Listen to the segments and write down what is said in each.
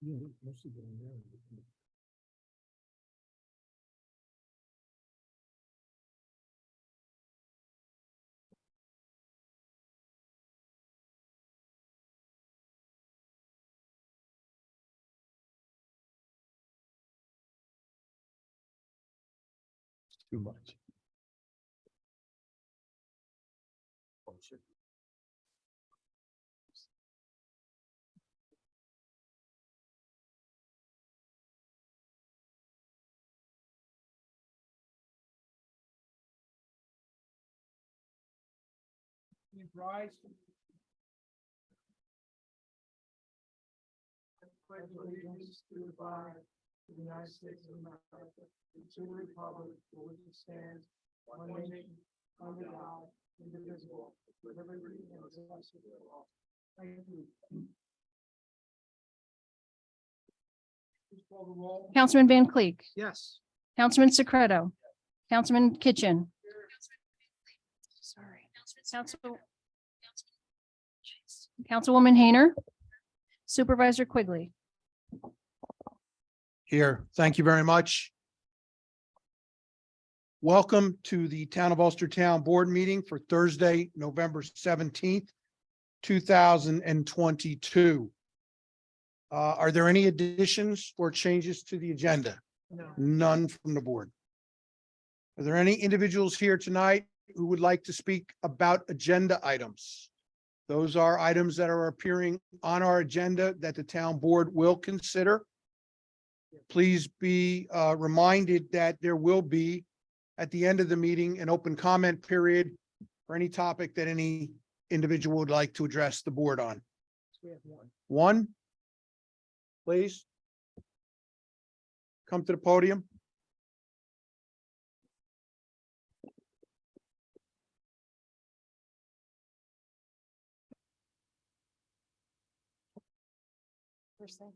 Too much. Rise. Pledge allegiance to the flag of the United States of America, and to the republic for which it stands, one nation, under God, indivisible, with liberty and justice for all. Thank you. Please call the roll. Councilman Van Cleek, Yes. Councilman Secreto, Councilman Kitchen. Sorry. Councilwoman Hayner, Supervisor Quigley. Here, thank you very much. Welcome to the Town of Ulstertown Board Meeting for Thursday, November 17th, 2022. Are there any additions or changes to the agenda? No. None from the board. Are there any individuals here tonight who would like to speak about agenda items? Those are items that are appearing on our agenda that the town board will consider. Please be reminded that there will be, at the end of the meeting, an open comment period for any topic that any individual would like to address the board on. We have one. One, please. Come to the podium. First thing.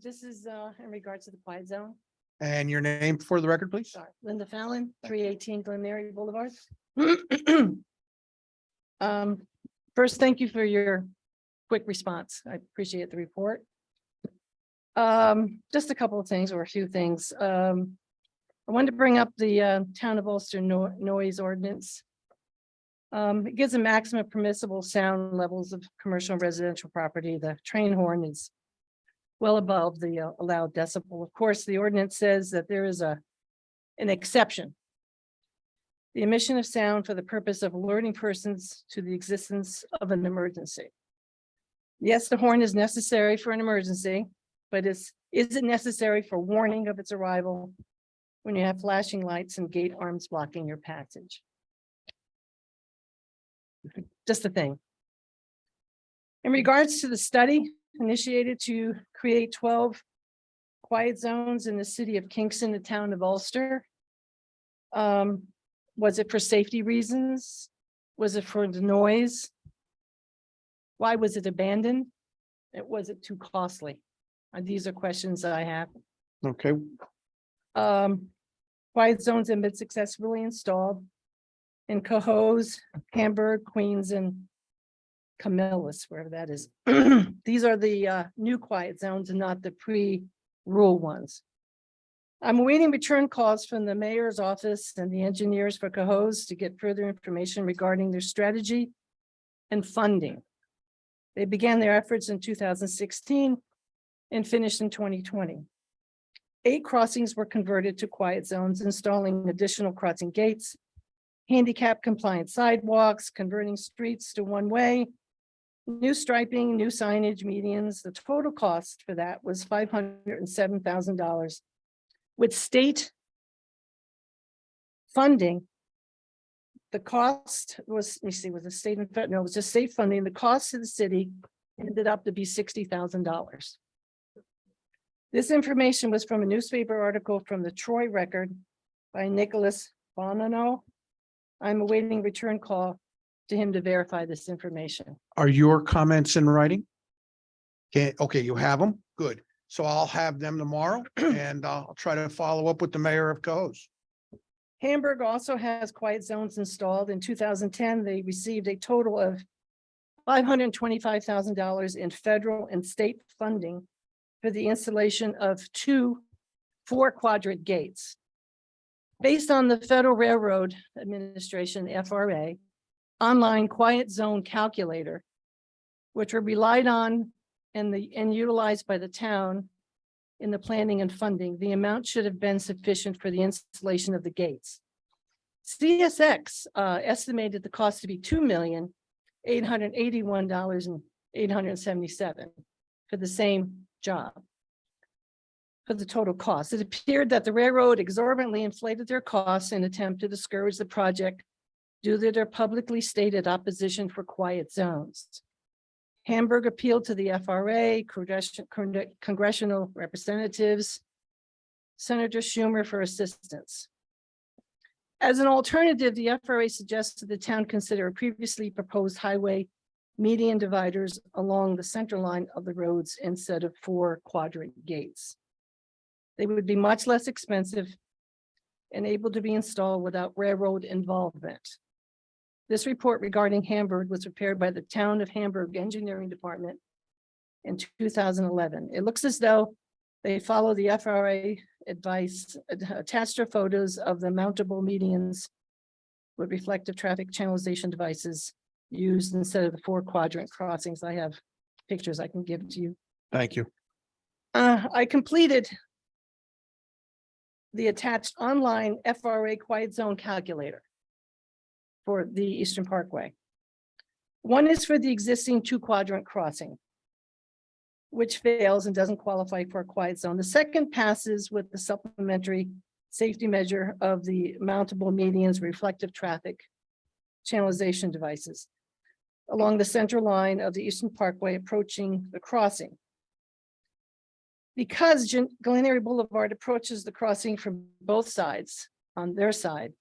This is in regards to the quiet zone. And your name for the record, please. Sorry, Linda Fallon, 318 Glen Mary Boulevard. First, thank you for your quick response. I appreciate the report. Just a couple of things or a few things. I wanted to bring up the Town of Ulster noise ordinance. It gives a maximum permissible sound levels of commercial and residential property. The train horn is well above the allowed decibel. Of course, the ordinance says that there is an exception. The emission of sound for the purpose of alerting persons to the existence of an emergency. Yes, the horn is necessary for an emergency, but is it necessary for warning of its arrival when you have flashing lights and gate arms blocking your passage? Just a thing. In regards to the study initiated to create 12 quiet zones in the city of Kingston, the town of Ulster. Was it for safety reasons? Was it for the noise? Why was it abandoned? Was it too costly? These are questions that I have. Okay, Quiet zones have been successfully installed in Cohoes, Hamburg, Queens, and Camillus, wherever that is. These are the new quiet zones and not the pre-rule ones. I'm awaiting return calls from the mayor's office and the engineers for Cohoes to get further information regarding their strategy and funding. They began their efforts in 2016 and finished in 2020. 8 crossings were converted to quiet zones, installing additional crossing gates, handicap compliant sidewalks, converting streets to one-way, new striping, new signage, medians. The total cost for that was $507,000. With state funding, the cost was, let me see, was the state, no, it was just state funding. The cost to the city ended up to be $60,000. This information was from a newspaper article from the Troy Record by Nicholas Bonanno. I'm awaiting return call to him to verify this information. are your comments in writing? Okay, you have them? Good. So I'll have them tomorrow and I'll try to follow up with the mayor of Cohoes. Hamburg also has quiet zones installed. In 2010, they received a total of $525,000 in federal and state funding for the installation of 2 4-quadrant gates. Based on the Federal Railroad Administration, FRA, online quiet zone calculator, which were relied on and utilized by the town in the planning and funding, the amount should have been sufficient for the installation of the gates. CSX estimated the cost to be $2,881,877 for the same job. For the total cost, it appeared that the railroad exorbitantly inflated their costs in an attempt to discourage the project due to their publicly stated opposition for quiet zones. Hamburg appealed to the FRA, congressional representatives, Senator Schumer for assistance. As an alternative, the FRA suggested the town consider a previously proposed highway median dividers along the center line of the roads instead of 4-quadrant gates. They would be much less expensive and able to be installed without railroad involvement. This report regarding Hamburg was prepared by the Town of Hamburg Engineering Department in 2011. It looks as though they follow the FRA advice, attached are photos of the mountable medians with reflective traffic channelization devices used instead of the 4-quadrant crossings. I have pictures I can give to you. Thank you. I completed the attached online FRA quiet zone calculator for the Eastern Parkway. One is for the existing 2-quadrant crossing, which fails and doesn't qualify for a quiet zone. The second passes with the supplementary safety measure of the mountable medians, reflective traffic channelization devices along the center line of the Eastern Parkway approaching the crossing. Because Glen Eyrie Boulevard approaches the crossing from both sides on their side,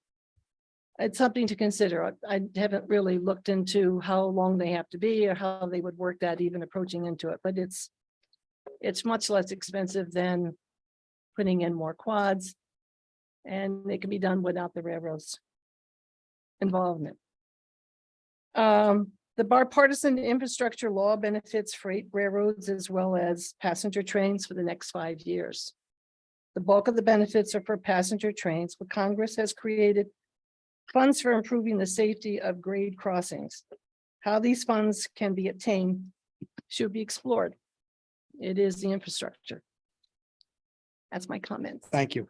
it's something to consider. I haven't really looked into how long they have to be or how they would work that even approaching into it, but it's much less expensive than putting in more quads, and it can be done without the railroad's involvement. The bipartisan infrastructure law benefits freight railroads as well as passenger trains for the next 5 years. The bulk of the benefits are for passenger trains, but Congress has created funds for improving the safety of grade crossings. How these funds can be obtained should be explored. It is the infrastructure. That's my comments. Thank you.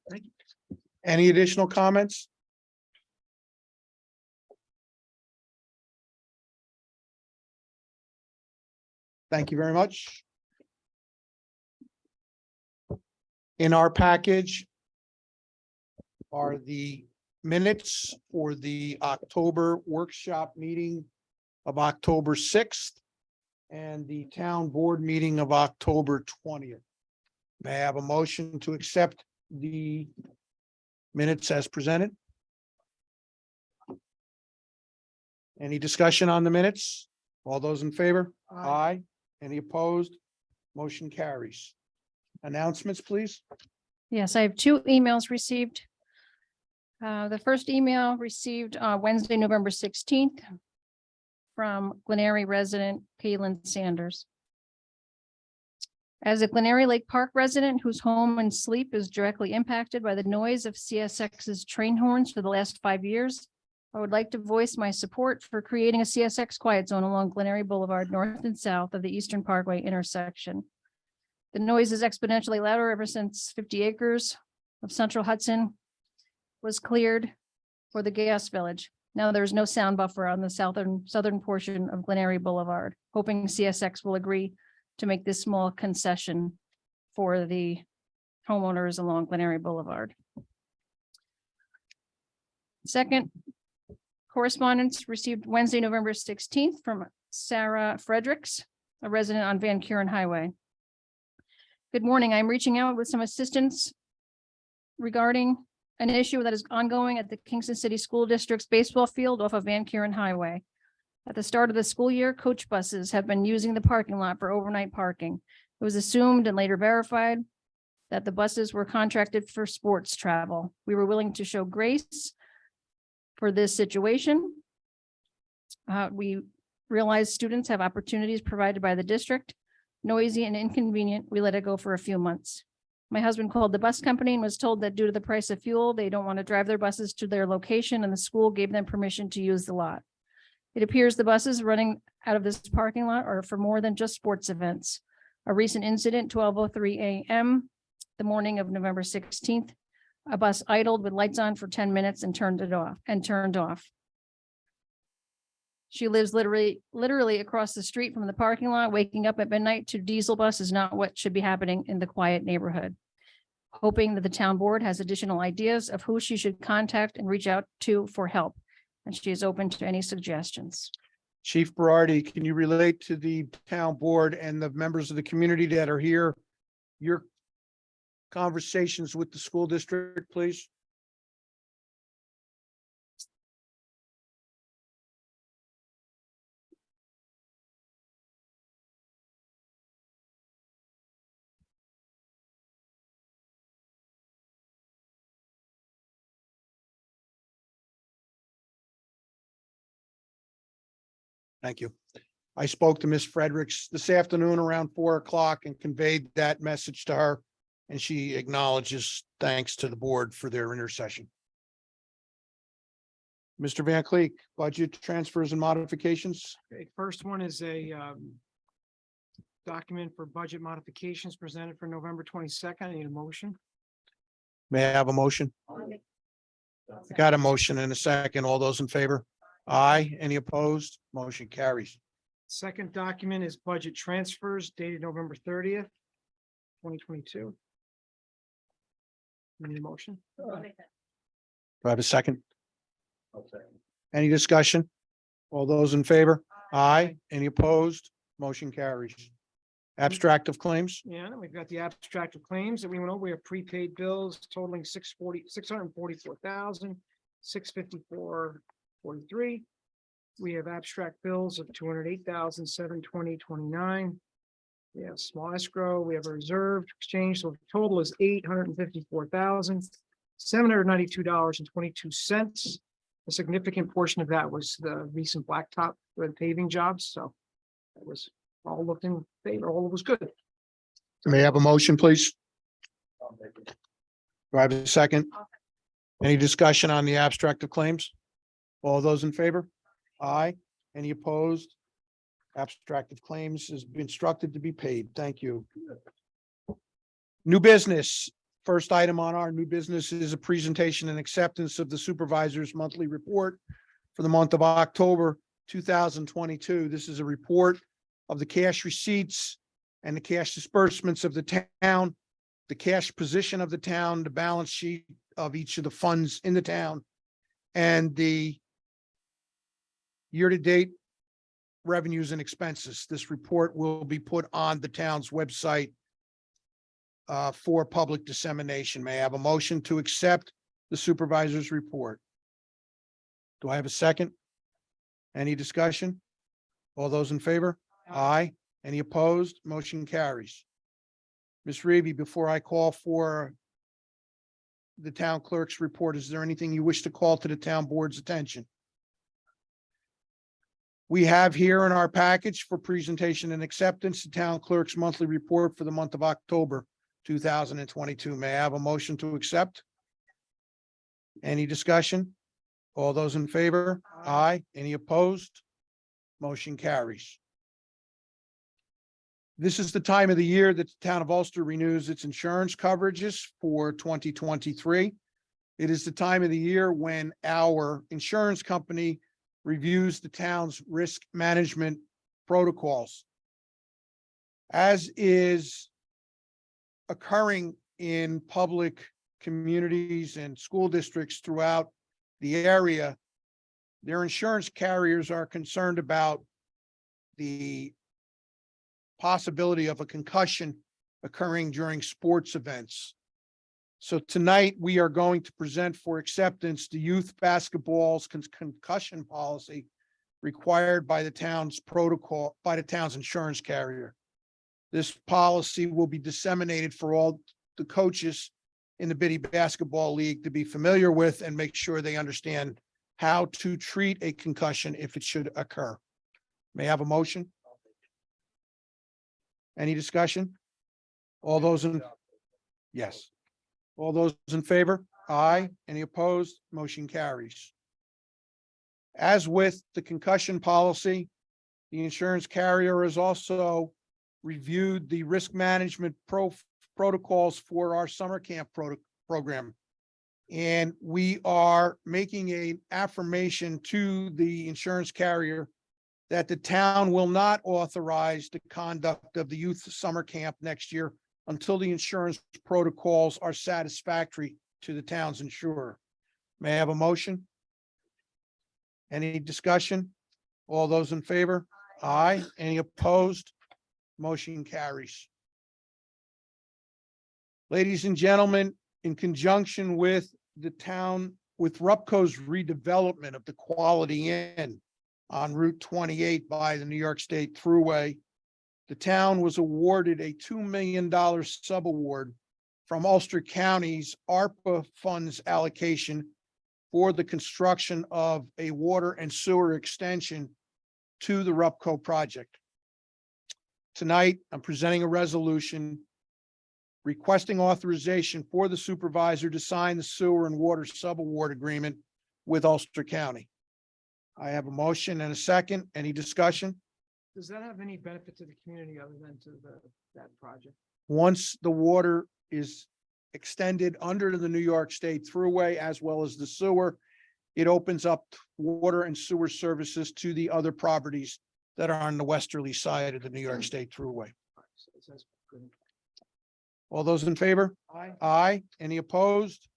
Any additional comments? Thank you very much. In our package are the minutes for the October workshop meeting of October 6th and the town board meeting of October 20th. May I have a motion to accept the minutes as presented? Any discussion on the minutes? All those in favor? Aye. Any opposed? Motion carries. Announcements, please. Yes, I have 2 emails received. The first email received Wednesday, November 16th from Glen Eyrie resident Caitlin Sanders. As a Glen Eyrie Lake Park resident whose home and sleep is directly impacted by the noise of CSX's train horns for the last 5 years, I would like to voice my support for creating a CSX quiet zone along Glen Eyrie Boulevard, north and south of the Eastern Parkway intersection. The noise is exponentially louder ever since 50 acres of Central Hudson was cleared for the gas village. Now there's no sound buffer on the southern portion of Glen Eyrie Boulevard, hoping CSX will agree to make this small concession for the homeowners along Glen Eyrie Boulevard. Second, correspondence received Wednesday, November 16th from Sarah Fredericks, a resident on Van Kuren Highway. Good morning. I'm reaching out with some assistance regarding an issue that is ongoing at the Kingston City School District's baseball field off of Van Kuren Highway. At the start of the school year, coach buses have been using the parking lot for overnight parking. It was assumed and later verified that the buses were contracted for sports travel. We were willing to show grace for this situation. We Realize students have opportunities provided by the district. Noisy and inconvenient, we let it go for a few months. My husband called the bus company and was told that due to the price of fuel, they don't want to drive their buses to their location, and the school gave them permission to use the lot. It appears the buses running out of this parking lot are for more than just sports events. A recent incident, 12:03 a.m., the morning of November 16th, a bus idled with lights on for 10 minutes and turned off. She lives literally across the street from the parking lot. Waking up at midnight to diesel bus is not what should be happening in the quiet neighborhood. Hoping that the town board has additional ideas of who she should contact and reach out to for help. And she is open to any suggestions. Chief Berardi, can you relate to the town board and the members of the community that are here, your conversations with the school district, please? Thank you. I spoke to Ms. Fredericks this afternoon around 4 o'clock and conveyed that message to her. And she acknowledges thanks to the board for their intercession. Mr. Van Cleek, budget transfers and modifications. Okay, first one is a document for budget modifications presented for November 22nd. I need a motion. May I have a motion? I got a motion in a second. All those in favor? Aye. Any opposed? Motion carries. Second document is budget transfers dated November 30th, 2022. Need a motion? Do I have a second? Any discussion? All those in favor? Aye. Any opposed? Motion carries. Abstract of claims? Yeah, and we've got the abstract of claims that we went over. We have prepaid bills totaling $644,654.43. We have abstract bills of $208,720.29. We have small escrow. We have a reserved exchange. So the total is $854,792.22. A significant portion of that was the recent blacktop paving jobs. So that was all looked in favor. All was good. May I have a motion, please? Do I have a second? Any discussion on the abstract of claims? All those in favor? Aye. Any opposed? Abstract of claims has been instructed to be paid. Thank you. New business. First item on our new business is a presentation and acceptance of the supervisor's monthly report for the month of October 2022. This is a report of the cash receipts and the cash disbursements of the town, the cash position of the town, the balance sheet of each of the funds in the town, and the year-to-date revenues and expenses. This report will be put on the town's website for public dissemination. May I have a motion to accept the supervisor's report? Do I have a second? Any discussion? All those in favor? Aye. Any opposed? Motion carries. Ms. Reeby, before I call for the town clerk's report, is there anything you wish to call to the town board's attention? We have here in our package for presentation and acceptance, the town clerk's monthly report for the month of October 2022. May I have a motion to accept? Any discussion? All those in favor? Aye. Any opposed? Motion carries. This is the time of the year that the town of Ulster renews its insurance coverages for 2023. It is the time of the year when our insurance company reviews the town's risk management protocols. As is occurring in public communities and school districts throughout the area, their insurance carriers are concerned about the possibility of a concussion occurring during sports events. So tonight we are going to present for acceptance the youth basketball's concussion policy required by the town's protocol, by the town's insurance carrier. This policy will be disseminated for all the coaches in the Biddy Basketball League to be familiar with and make sure they understand how to treat a concussion if it should occur. May I have a motion? Any discussion? All those in, yes. All those in favor? Aye. Any opposed? Motion carries. As with the concussion policy, the insurance carrier has also reviewed the risk management protocols for our summer camp program. And we are making an affirmation to the insurance carrier that the town will not authorize the conduct of the youth summer camp next year until the insurance protocols are satisfactory to the town's insurer. May I have a motion? Any discussion? All those in favor? Aye. Any opposed? Motion carries. Ladies and gentlemen, in conjunction with the town, with Rupco's redevelopment of the Quality Inn on Route 28 by the New York State Thruway, the town was awarded a $2 million subaward from Ulster County's ARPA funds allocation for the construction of a water and sewer extension to the Rupco project. Tonight, I'm presenting a resolution requesting authorization for the supervisor to sign the sewer and water subaward agreement with Ulster County. I have a motion and a second. Any discussion? Does that have any benefit to the community other than to that project? Once the water is extended under the New York State Thruway as well as the sewer, it opens up water and sewer services to the other properties that are on the westerly side of the New York State Thruway. So it says good. All those in favor? Aye. Aye. Any opposed?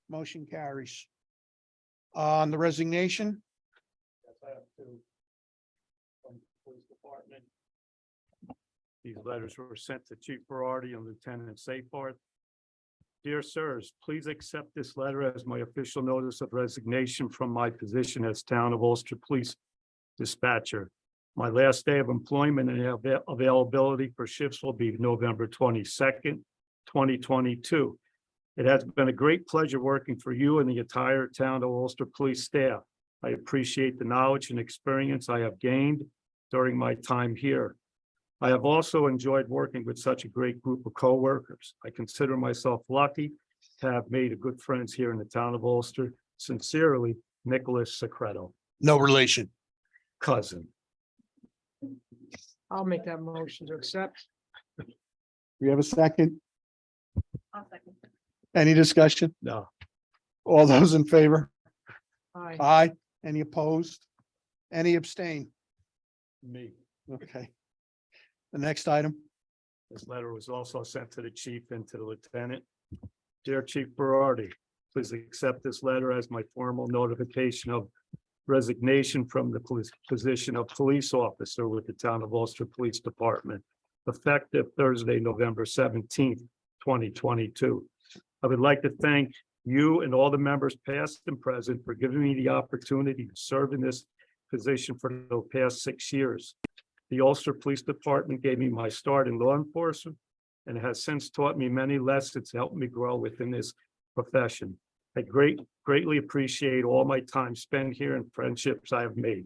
Motion carries. On the resignation, Yes, I have two from the police department. These letters were sent to Chief Berardi and Lieutenant Seyfarth. Dear sirs, please accept this letter as my official notice of resignation from my position as Town of Ulster Police Dispatcher. My last day of employment and availability for shifts will be November 22nd, 2022. It has been a great pleasure working for you and the entire Town of Ulster Police staff. I appreciate the knowledge and experience I have gained during my time here. I have also enjoyed working with such a great group of coworkers. I consider myself lucky to have made good friends here in the Town of Ulster. Sincerely, Nicholas Secreto, no relation. cousin. I'll make that motion to accept. We have a second. Any discussion? No, All those in favor? Aye. Aye. Any opposed? Any abstain? me. Okay. The next item, This letter was also sent to the chief and to the lieutenant. Dear Chief Berardi, please accept this letter as my formal notification of resignation from the position of police officer with the Town of Ulster Police Department, effective Thursday, November 17th, 2022. I would like to thank you and all the members, past and present, for giving me the opportunity to serve in this position for the past 6 years. The Ulster Police Department gave me my start in law enforcement and has since taught me many lessons to help me grow within this profession. I greatly appreciate all my time spent here and friendships I have made.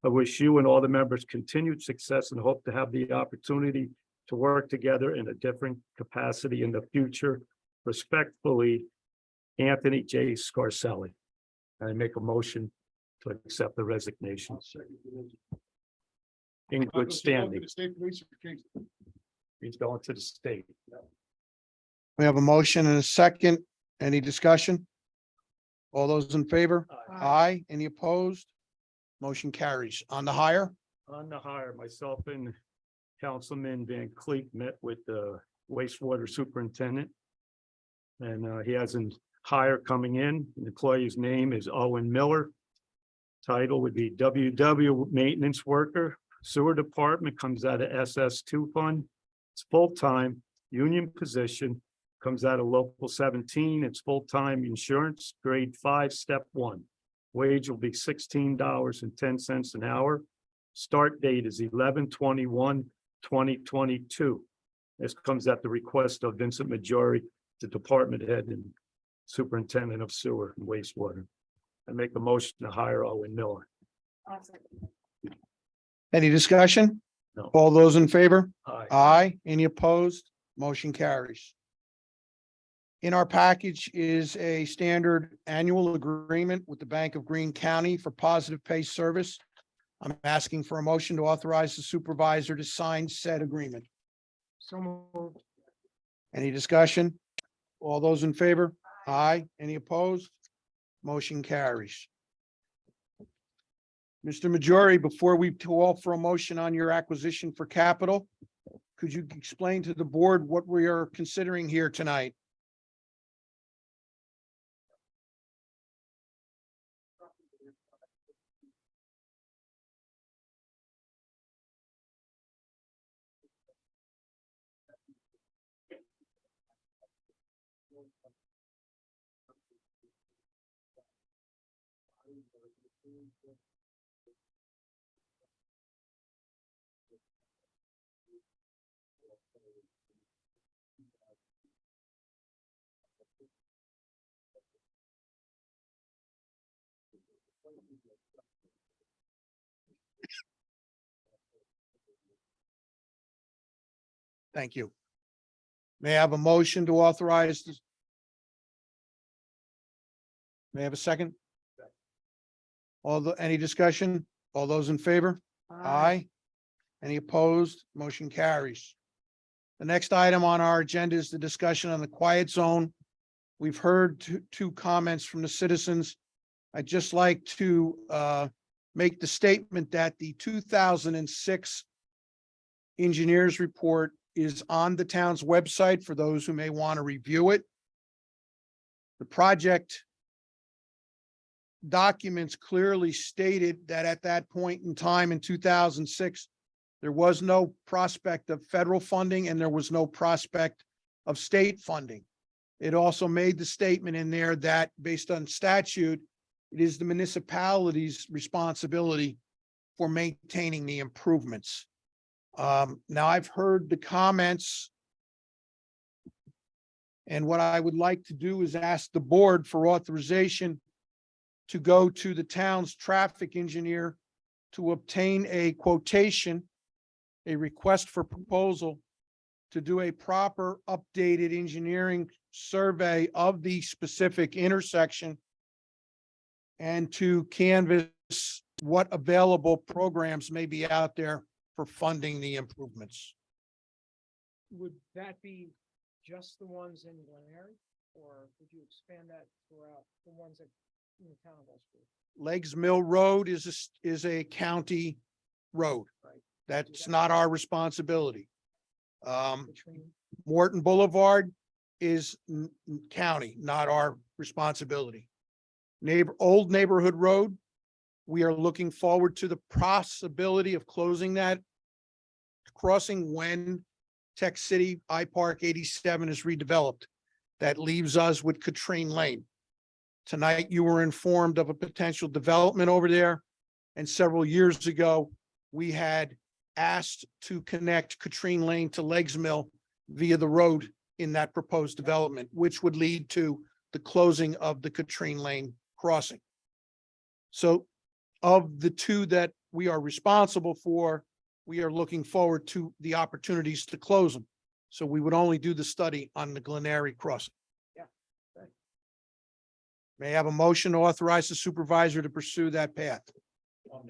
I wish you and all the members continued success and hope to have the opportunity to work together in a different capacity in the future. Respectfully, Anthony J. Scarselli. I make a motion to accept the resignation. In good standing. He's going to the state. we have a motion and a second. Any discussion? All those in favor? Aye. Any opposed? Motion carries. On the hire, On the hire, myself and Councilman Van Cleek met with the wastewater superintendent. And he has a hire coming in. The employee's name is Owen Miller. Title would be WW Maintenance Worker. Sewer Department comes out of SS2 fund. It's full-time, union position, comes out of Local 17. It's full-time insurance, grade 5, step 1. Wage will be $16.10 an hour. Start date is 11/21/2022. This comes at the request of Vincent Majori, the department head and superintendent of sewer and wastewater. I make a motion to hire Owen Miller. Any discussion? No. All those in favor? Aye. Aye. Any opposed? Motion carries. In our package is a standard annual agreement with the Bank of Greene County for positive pay service. I'm asking for a motion to authorize the supervisor to sign said agreement. So moved. Any discussion? All those in favor? Aye. Any opposed? Motion carries. Mr. Majori, before we call for a motion on your acquisition for capital, could you explain to the board what we are considering here tonight? Thank you. May I have a motion to authorize this? May I have a second? Any discussion? All those in favor? Aye. Any opposed? Motion carries. The next item on our agenda is the discussion on the quiet zone. We've heard two comments from the citizens. I'd just like to make the statement that the 2006 engineers report is on the town's website for those who may want to review it. The project documents clearly stated that at that point in time in 2006, there was no prospect of federal funding and there was no prospect of state funding. It also made the statement in there that based on statute, it is the municipality's responsibility for maintaining the improvements. Now I've heard the comments. And what I would like to do is ask the board for authorization to go to the town's traffic engineer to obtain a quotation, a request for proposal to do a proper updated engineering survey of the specific intersection and to canvass what available programs may be out there for funding the improvements. Would that be just the ones in Glen Eyre, or would you expand that throughout the ones that in the town of Ulster? Legs Mill Road is a county road. Right. That's not our responsibility. Between, Morton Boulevard is county, not our responsibility. Old Neighborhood Road, we are looking forward to the possibility of closing that crossing when Tech City I-Park 87 is redeveloped. That leaves us with Katrine Lane. Tonight, you were informed of a potential development over there. And several years ago, we had asked to connect Katrine Lane to Legs Mill via the road in that proposed development, which would lead to the closing of the Katrine Lane crossing. So of the two that we are responsible for, we are looking forward to the opportunities to close them. So we would only do the study on the Glen Eyre crossing. Yeah, right. May I have a motion to authorize the supervisor to pursue that path? Do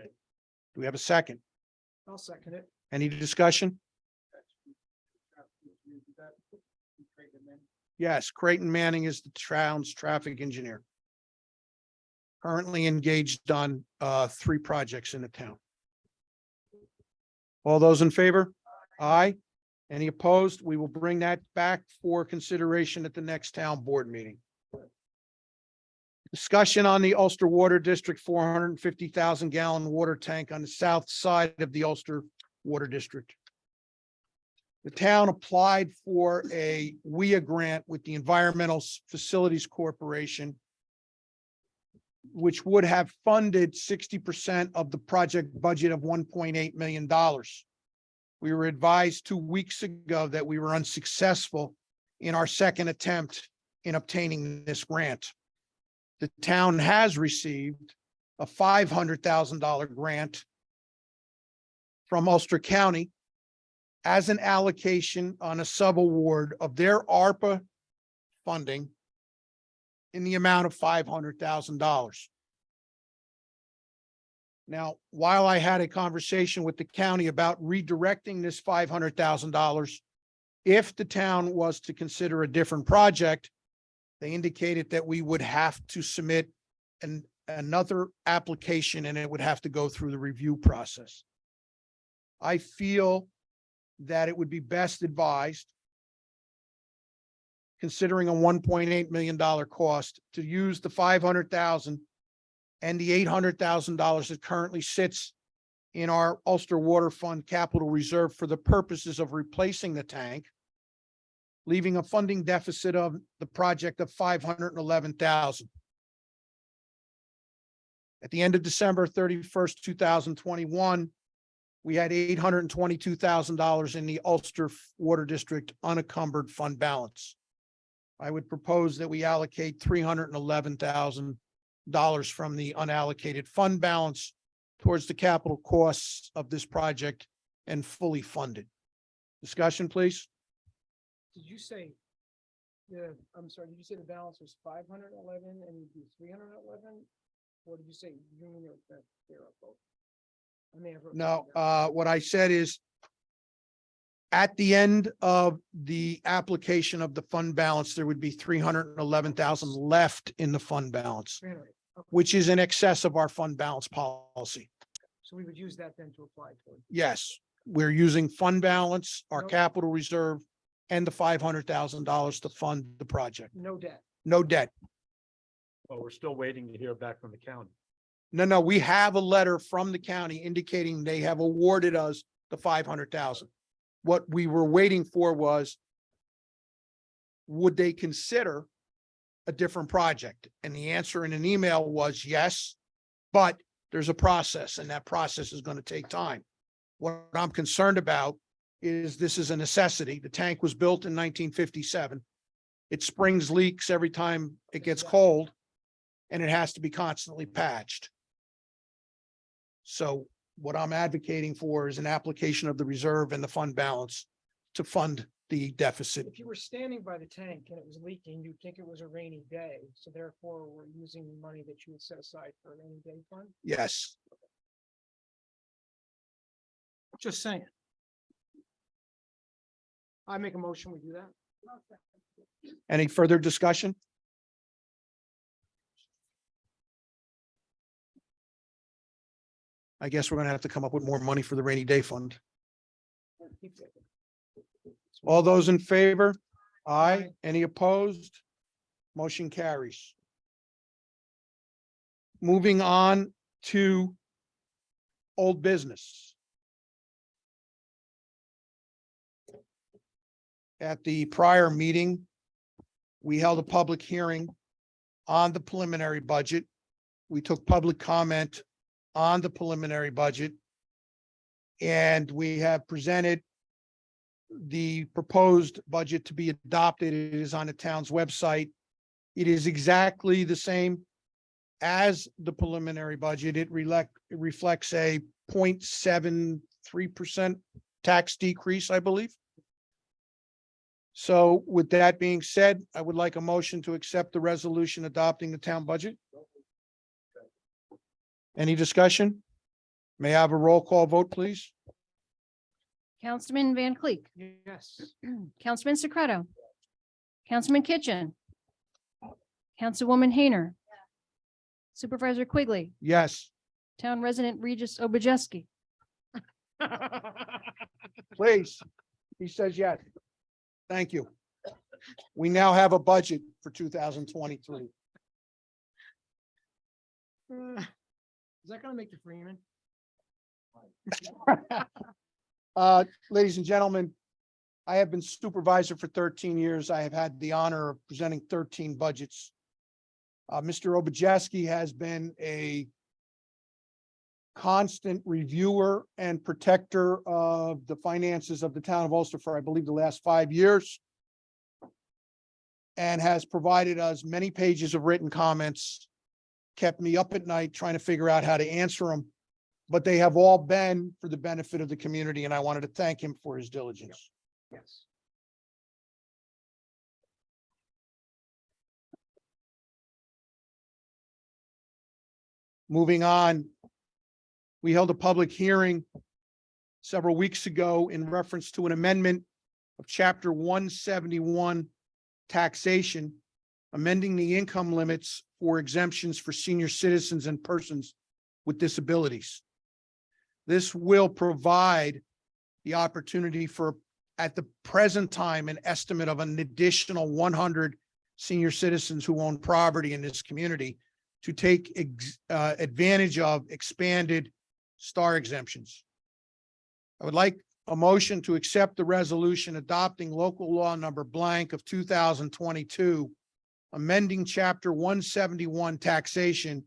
we have a second? I'll second it. Any discussion? Yes, Creighton Manning is the town's traffic engineer. Currently engaged on 3 projects in the town. All those in favor? Aye. Any opposed? We will bring that back for consideration at the next town board meeting. Discussion on the Ulster Water District 450,000 gallon water tank on the south side of the Ulster Water District. The town applied for a WIA grant with the Environmental Facilities Corporation, which would have funded 60% of the project budget of $1.8 million. We were advised 2 weeks ago that we were unsuccessful in our second attempt in obtaining this grant. The town has received a $500,000 grant from Ulster County as an allocation on a sub-award of their ARPA funding in the amount of $500,000. Now, while I had a conversation with the county about redirecting this $500,000, if the town was to consider a different project, they indicated that we would have to submit another application and it would have to go through the review process. I feel that it would be best advised, considering a $1.8 million cost, to use the $500,000 and the $800,000 that currently sits in our Ulster Water Fund capital reserve for the purposes of replacing the tank, leaving a funding deficit of the project of $511,000. At the end of December 31st, 2021, we had $822,000 in the Ulster Water District unencumbered fund balance. I would propose that we allocate $311,000 from the unallocated fund balance towards the capital costs of this project and fully funded. Discussion, please. Did you say? I'm sorry, did you say the balance was 511 and you do 311? Or did you say union or they're both? I may have wrote No, something down. what I said is at the end of the application of the fund balance, there would be 311,000 left in the fund balance, 300. Okay. which is in excess of our fund balance policy. So we would use that then to apply toward. Yes, we're using fund balance, our Nope. capital reserve, and the $500,000 to fund the project. No debt. No debt. Well, we're still waiting to hear back from the county. No, we have a letter from the county indicating they have awarded us the 500,000. What we were waiting for was, would they consider a different project? And the answer in an email was yes, but there's a process and that process is going to take time. What I'm concerned about is this is a necessity. The tank was built in 1957. It springs leaks every time it gets cold and it has to be constantly patched. So what I'm advocating for is an application of the reserve and the fund balance to fund the deficit. If you were standing by the tank and it was leaking, you'd think it was a rainy day. So therefore, we're using the money that you would set aside for a rainy day fund. Yes. Just saying. I make a motion, we do that. Any further discussion? I guess we're gonna have to come up with more money for the rainy day fund. All those in favor? Aye. Aye. Any opposed? Motion carries. Moving on to old business. At the prior meeting, we held a public hearing on the preliminary budget. We took public comment on the preliminary budget. And we have presented the proposed budget to be adopted. It is on the town's website. It is exactly the same as the preliminary budget. It reflects a 0.73% tax decrease, I believe. So with that being said, I would like a motion to accept the resolution adopting the town budget. Any discussion? May I have a roll call vote, please? Councilman Van Cleek, Yes. Councilman Secreto, Councilman Kitchen, Councilwoman Hayner, Supervisor Quigley, Yes, Town Resident Regis Obajeski. please. He says yes. Thank you. We now have a budget for 2023. Is that gonna make the Freeman? Ladies and gentlemen, I have been supervisor for 13 years. I have had the honor of presenting 13 budgets. Mr. Obajeski has been a constant reviewer and protector of the finances of the town of Ulster for, I believe, the last 5 years. And has provided us many pages of written comments, kept me up at night trying to figure out how to answer them. but they have all been for the benefit of the community, and I wanted to thank him for his diligence. Yes. Moving on, we held a public hearing several weeks ago in reference to an amendment of chapter 171 taxation, amending the income limits for exemptions for senior citizens and persons with disabilities. This will provide the opportunity for, at the present time, an estimate of an additional 100 senior citizens who own property in this community to take advantage of expanded star exemptions. I would like a motion to accept the resolution adopting local law number blank of 2022, amending chapter 171 taxation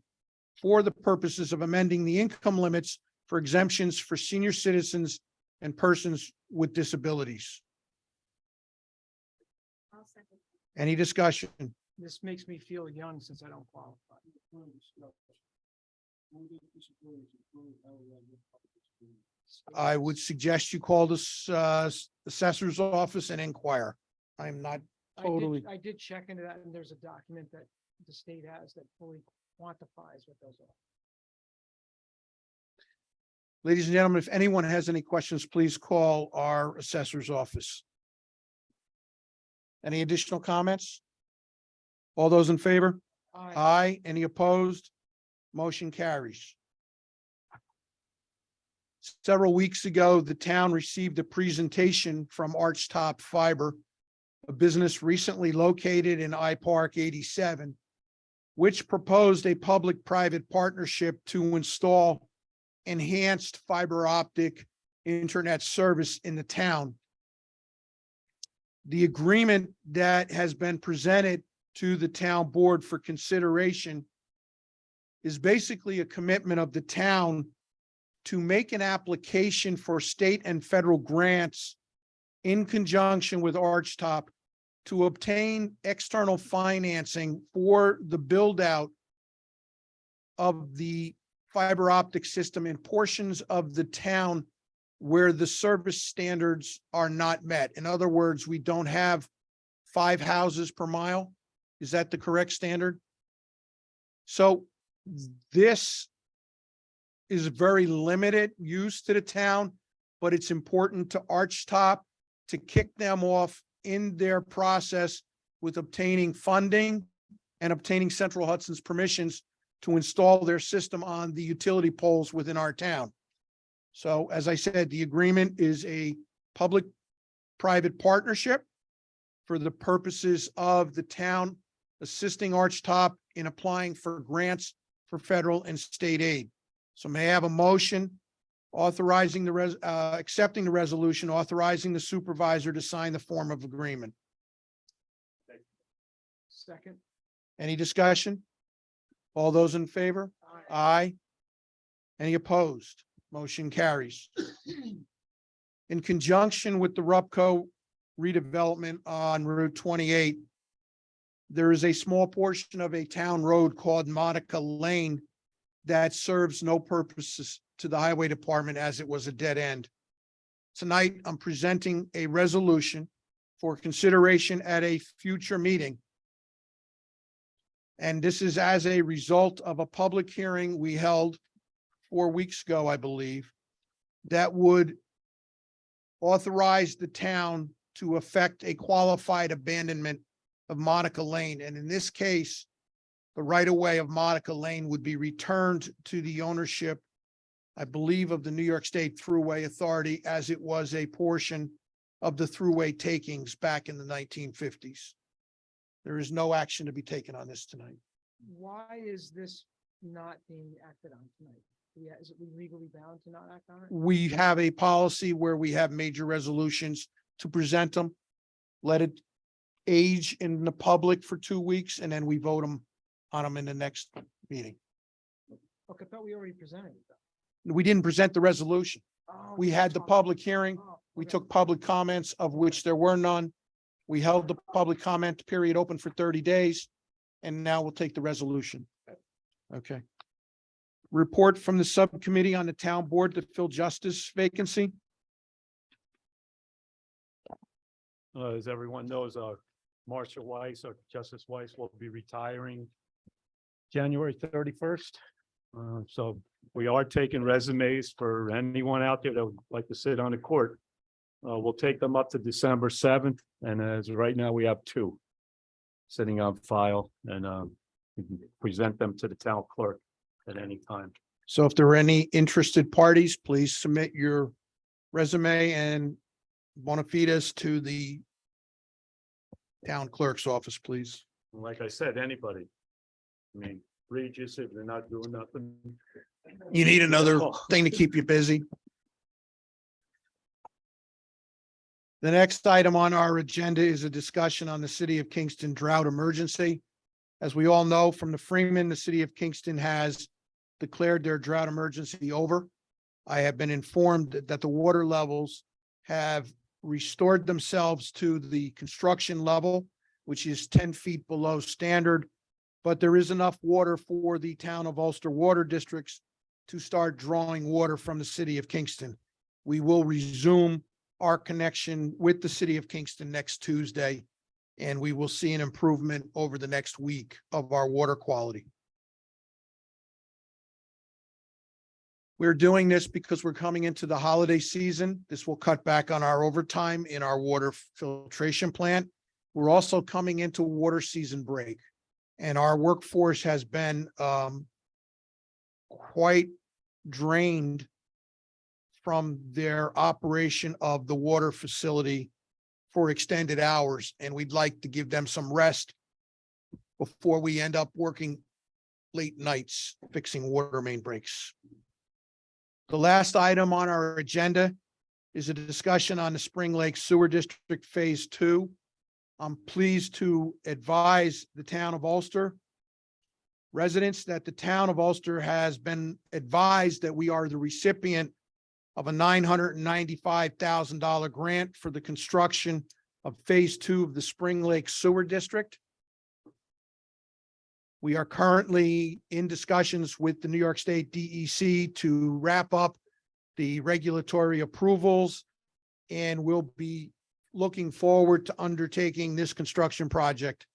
for the purposes of amending the income limits for exemptions for senior citizens and persons with disabilities. Any discussion? This makes me feel young since I don't qualify. I would suggest you call this assessor's office and inquire. I'm not totally, I did check into that, and there's a document that the state has that fully quantifies what those are. ladies and gentlemen, if anyone has any questions, please call our assessor's office. Any additional comments? All those in favor? Aye. Any opposed? Motion carries. Several weeks ago, the town received a presentation from Archtop Fiber, a business recently located in I Park 87, which proposed a public-private partnership to install enhanced fiber optic internet service in the town. The agreement that has been presented to the town board for consideration is basically a commitment of the town to make an application for state and federal grants in conjunction with Archtop to obtain external financing for the build out of the fiber optic system in portions of the town where the service standards are not met. In other words, we don't have 5 houses per mile. Is that the correct standard? So this is very limited use to the town, but it's important to Archtop to kick them off in their process with obtaining funding and obtaining Central Hudson's permissions to install their system on the utility poles within our town. So as I said, the agreement is a public-private partnership for the purposes of the town assisting Archtop in applying for grants for federal and state aid. So may I have a motion authorizing accepting the resolution, authorizing the supervisor to sign the form of agreement? Second. Any discussion? All those in favor? Aye. Any opposed? Motion carries. In conjunction with the Rupco redevelopment on Route 28, there is a small portion of a town road called Monica Lane that serves no purposes to the highway department as it was a dead end. Tonight, I'm presenting a resolution for consideration at a future meeting. And this is as a result of a public hearing we held 4 weeks ago, I believe, that would authorize the town to effect a qualified abandonment of Monica Lane. And in this case, the right-of-way of Monica Lane would be returned to the ownership, I believe, of the New York State Thruway Authority, as it was a portion of the thruway takings back in the 1950s. There is no action to be taken on this tonight. Why is this not being acted on tonight? Yeah, is it legally bound to not act on it? We have a policy where we have major resolutions to present them, let it age in the public for 2 weeks, and then we vote on them in the next meeting. Okay, I thought we already presented it. Though. We didn't present the resolution. Oh, We you're had the talking- public hearing. oh, We okay. took public comments, of which there were none. We held the public comment period open for 30 days, and now we'll take the resolution. Okay. report from the subcommittee on the town board to fill justice vacancy. As everyone knows, Marcia Weiss, or Justice Weiss, will be retiring January 31st. So we are taking resumes for anyone out there that would like to sit on the court. We'll take them up to December 7th, and as of right now, we have 2 sitting on file, and we can present them to the town clerk at any time. So if there are any interested parties, please submit your resume and bona fides to the town clerk's office, please. And like I said, anybody. I mean, Regis, if they're not doing nothing. You need another thing to keep you busy. The next item on our agenda is a discussion on the City of Kingston drought emergency. As we all know from the Freeman, the City of Kingston has declared their drought emergency over. I have been informed that the water levels have restored themselves to the construction level, which is 10 feet below standard. But there is enough water for the town of Ulster water districts to start drawing water from the City of Kingston. We will resume our connection with the City of Kingston next Tuesday, and we will see an improvement over the next week of our water quality. We're doing this because we're coming into the holiday season. This will cut back on our overtime in our water filtration plant. We're also coming into water season break, and our workforce has been quite drained from their operation of the water facility for extended hours, and we'd like to give them some rest before we end up working late nights fixing water main breaks. The last item on our agenda is a discussion on the Spring Lake Sewer District Phase 2. I'm pleased to advise the town of Ulster residents that the town of Ulster has been advised that we are the recipient of a $995,000 grant for the construction of Phase 2 of the Spring Lake Sewer District. We are currently in discussions with the New York State DEC to wrap up the regulatory approvals, and we'll be looking forward to undertaking this construction project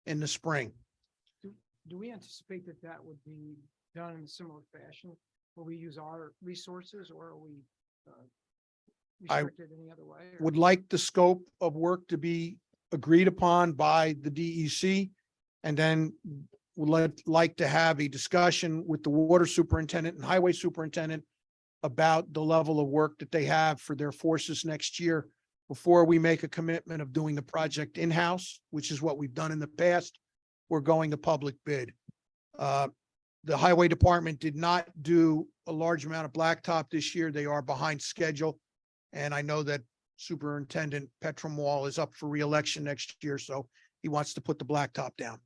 in the spring. Do we anticipate that that would be done in a similar fashion? Will we use our resources, or are we I restricted any other way? or- Would like the scope of work to be agreed upon by the DEC, and then would like to have a discussion with the water superintendent and highway superintendent about the level of work that they have for their forces next year before we make a commitment of doing the project in-house, which is what we've done in the past. We're going to public bid. The highway department did not do a large amount of blacktop this year. They are behind schedule. And I know that Superintendent Petrum is up for reelection next year, so he wants to put the blacktop down.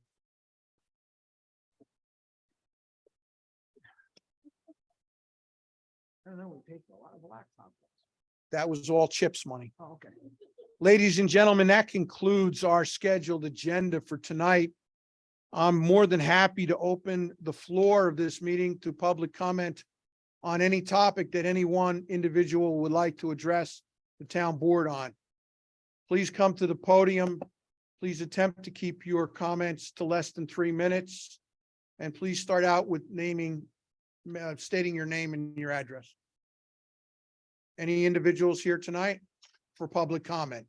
I don't know, we paid for a lot of blacktop. That was all CHIPS money. Oh, okay. Ladies and gentlemen, that concludes our scheduled agenda for tonight. I'm more than happy to open the floor of this meeting to public comment on any topic that any one individual would like to address the town board on. Please come to the podium. Please attempt to keep your comments to less than 3 minutes. And please start out with stating your name and your address. Any individuals here tonight for public comment?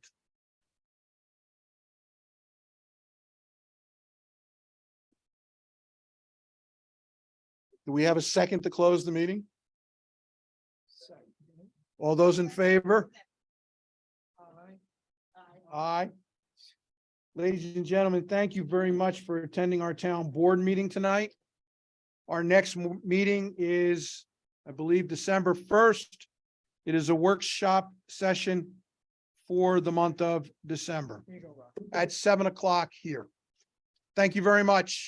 Do we have a second to close the meeting? All those in favor? Aye. Ladies and gentlemen, thank you very much for attending our town board meeting tonight. Our next meeting is, I believe, December 1st. It is a workshop session for the month of December Here you go, Rob. at 7 o'clock here. Thank you very much.